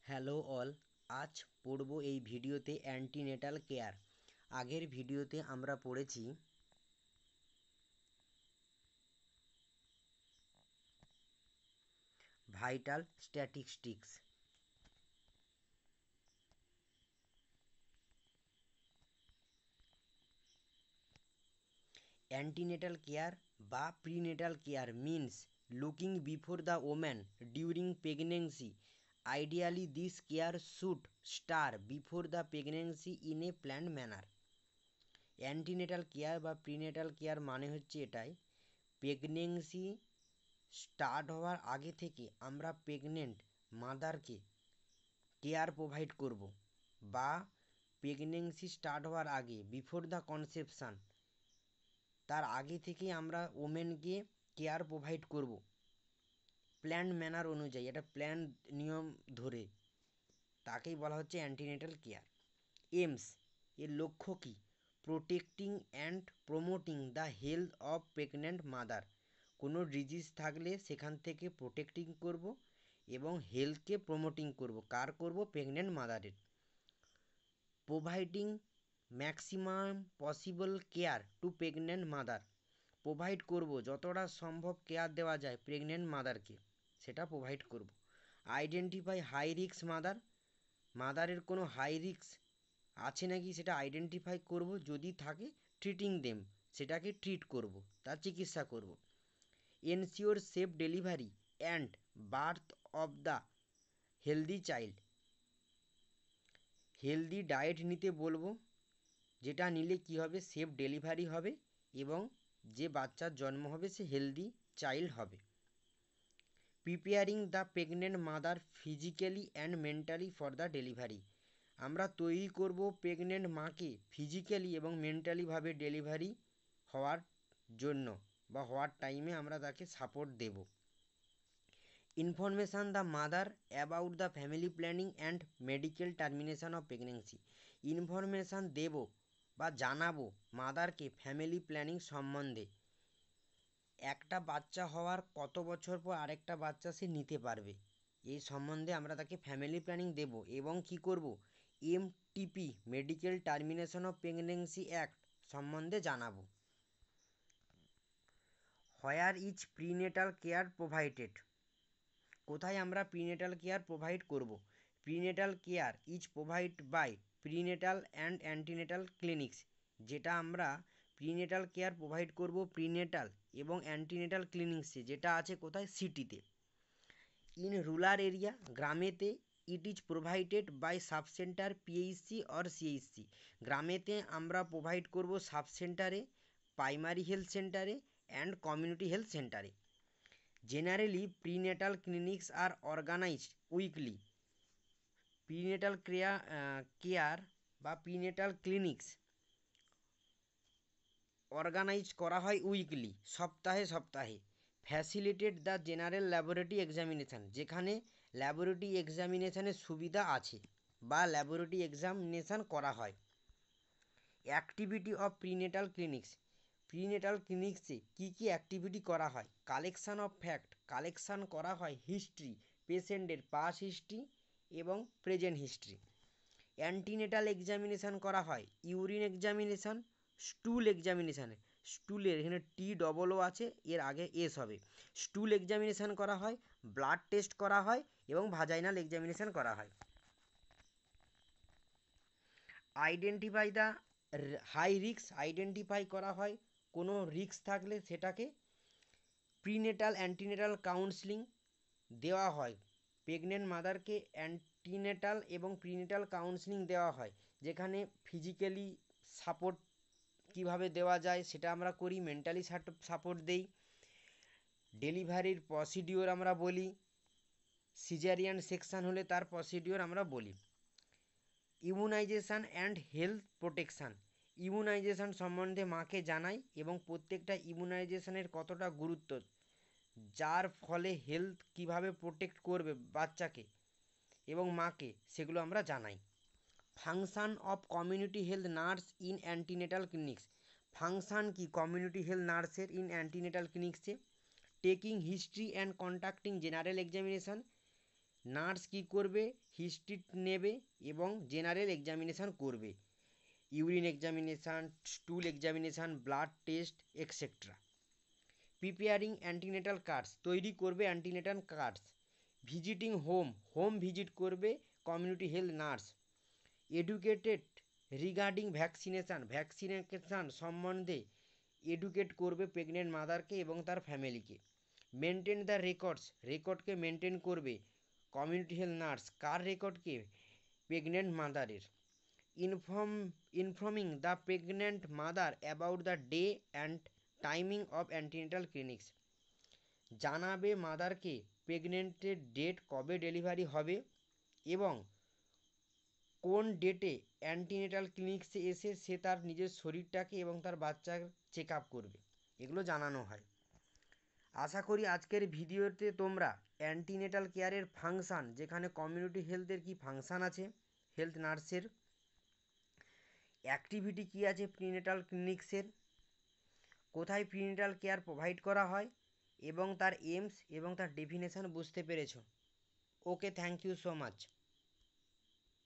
Hello all, আজ পড়ব এই ভিডিওতে অ্যান্টিনেটাল কেয়ার। আগের ভিডিওতে আমরা পড়েছি ভাইটাল স্ট্যাটিস্টিক্স। অ্যান্টিনেটাল কেয়ার বা prenatal care means looking before the woman during pregnancy. Ideally this care should star before the pregnancy in a planned manner. Antenatal care বা প্রিনেটাল কেয়ার মানে হচ্ছে এটাই, pregnancy start হওয়ার আগে থেকে আমরা pregnant মাদারকে care provide করব, বা প্রেগনেন্সি স্টার্ট হওয়ার আগে বিফোর দ্য কনসেপশান, তার আগে থেকেই আমরা ওমেনকে কেয়ার প্রোভাইড করব প্ল্যান্ড ম্যানার অনুযায়ী, এটা প্ল্যান নিয়ম ধরে, তাকেই বলা হচ্ছে অ্যান্টিনেটাল কেয়ার। এইমস, এর লক্ষ্য কী? Protecting and promoting the health of pregnant mother. কোনো ডিজিজ থাকলে সেখান থেকে প্রোটেক্টিং করব এবং হেলথকে প্রমোটিং করব। কার করব? প্রেগনেন্ট মাদারের। Providing maximum possible care to pregnant mother, provide করব যতটা সম্ভব কেয়ার দেওয়া যায় প্রেগনেন্ট মাদারকে, সেটা প্রোভাইড করব। আইডেন্টিফাই হাই রিস্ক মাদার, মাদারের কোনো হাই রিস্ক আছে নাকি সেটা আইডেন্টিফাই করব, যদি থাকে ট্রিটিং দেম, সেটাকে ট্রিট করব, তার চিকিৎসা করব। Ensure safe delivery and birth of the healthy child, healthy diet নিতে বলবো, যেটা নিলে কি হবে? সেফ ডেলিভারি হবে এবং যে বাচ্চার জন্ম হবে সে হেলদি চাইল্ড হবে। Preparing the pregnant mother physically and mentally for the delivery, আমরা তৈরি করব প্রেগনেন্ট মাকে ফিজিক্যালি এবং মেন্টালিভাবে ডেলিভারি হওয়ার জন্য, বা হওয়ার টাইমে আমরা তাকে সাপোর্ট দেব। Information the mother about the family planning and medical termination of pregnancy, information দেব বা জানাবো মাদারকে ফ্যামিলি প্ল্যানিং সম্বন্ধে। একটা বাচ্চা হওয়ার কত বছর পর আরেকটা বাচ্চা সে নিতে পারবে, এই সম্বন্ধে আমরা তাকে ফ্যামিলি প্ল্যানিং দেব। এবং কি করব? MTP medical termination of pregnancy act সম্বন্ধে জানাবো। Where is prenatal care provided, কোথায় আমরা প্রিনেটাল কেয়ার প্রোভাইড করব? Prenatal care is provide by prenatal and antenatal clinics, যেটা আমরা প্রিনেটাল কেয়ার প্রোভাইড করব প্রিনেটাল এবং অ্যান্টিনেটাল ক্লিনিক্সে, যেটা আছে কোথায়? সিটিতে। ইন রুরাল এরিয়া, গ্রামেতে it is provided by sub centre, PHC or CHC, গ্রামেতে আমরা প্রোভাইড করব সাব সেন্টারে, প্রাইমারি হেলথ সেন্টারে অ্যান্ড কমিউনিটি হেলথ সেন্টারে। Generally prenatal clinics are organised weekly, prenatal care বা প্রিনেটাল ক্লিনিক্স অর্গানাইজ করা হয় উইকলি, সপ্তাহে সপ্তাহে। Facilitated the general laboratory examination, যেখানে ল্যাবরেটরি এক্সামিনেশানের সুবিধা আছে বা ল্যাবরেটরি এক্সামিনেশান করা হয়। Activity of prenatal clinics, prenatal ক্লিনিক্সে কী কী অ্যাক্টিভিটি করা হয়? কালেকশান অফ ফ্যাক্ট, কালেকশান করা হয় হিস্ট্রি, পেশেন্টের পাস হিস্ট্রি এবং প্রেজেন্ট হিস্ট্রি। অ্যান্টিনেটাল এক্সামিনেশান করা হয় ইউরিন এক্সামিনেশান, স্টুল এক্সামিনেশানে, স্টুলের এখানে TOO আছে, এর আগে এস হবে। স্টুল এক্সামিনেশান করা হয়, ব্লাড টেস্ট করা হয় এবং ভাজাইনাল এক্সামিনেশান করা হয়। Identify the high risk, identify করা হয় কোনো রিস্ক থাকলে সেটাকে। প্রিনেটাল অ্যান্টিনেটাল কাউন্সেলিং দেওয়া হয়, প্রেগনেন্ট মাদারকে অ্যান্টিনেটাল এবং প্রিনেটাল কাউন্সেলিং দেওয়া হয়, যেখানে ফিজিক্যালি সাপোর্ট কীভাবে দেওয়া যায় সেটা আমরা করি, মেন্টালি সাপোর্ট দেই, ডেলিভারির প্রসিডিওর আমরা বলি, সিজারিয়ান সেকশান হলে তার প্রসিডিওর আমরা বলি। ইমিউনাইজেশান অ্যান্ড হেলথ প্রোটেকশান, ইমিউনাইজেশান সম্বন্ধে মাকে জানাই এবং প্রত্যেকটা ইমিউনাইজেশানের কতটা গুরুত্ব, যার ফলে হেলথ কীভাবে প্রোটেক্ট করবে বাচ্চাকে এবং মাকে, সেগুলো আমরা জানাই। Function of community health nurse in antenatal clinics, function কি কমিউনিটি হেলথ নার্সের ইন অ্যান্টিনেটাল ক্লিনিক্সে? Taking history and conducting general examination, nurse কী করবে, হিস্ট্রি নেবে এবং জেনারেল এক্সামিনেশান করবে, urine examination, stool examination, blood test etcetera. Preparing antenatal cards, তৈরি করবে antenatal cards. Visiting home, home visit করবে community health nurse. Educated regarding vaccination, vaccination সম্বন্ধে educate করবে প্রেগনেন্ট মাদারকে এবং তার ফ্যামিলিকে। মেনটেন দ্য রেকর্ডস, রেকর্ডকে মেনটেন করবে কমিউনিটি হেলথ নার্স। কার রেকর্ডকে? প্রেগনেন্ট মাদারের। Informing the pregnant mother about the day and timing of antenatal clinics, জানাবে মাদারকে প্রেগনেন্টের ডেট, কবে ডেলিভারি হবে এবং কোন ডেটে অ্যান্টিনেটাল ক্লিনিক্সে এসে সে তার নিজের শরীরটাকে এবং তার বাচ্চার চেক আপ করবে, এগুলো জানানো হয়। আশা করি আজকের ভিডিওতে তোমরা অ্যান্টিনেটাল কেয়ারের ফাংশান, যেখানে কমিউনিটি হেলথের কী ফাংশান আছে, হেলথ নার্সের অ্যাক্টিভিটি কী আছে, প্রিনেটাল ক্লিনিক্সের কোথায় প্রিনেটাল কেয়ার প্রোভাইড করা হয় এবং তার এইমস এবং তার ডেফিনেশান বুঝতে পেরেছো। ওকে, থ্যাংক ইউ সো মাচ।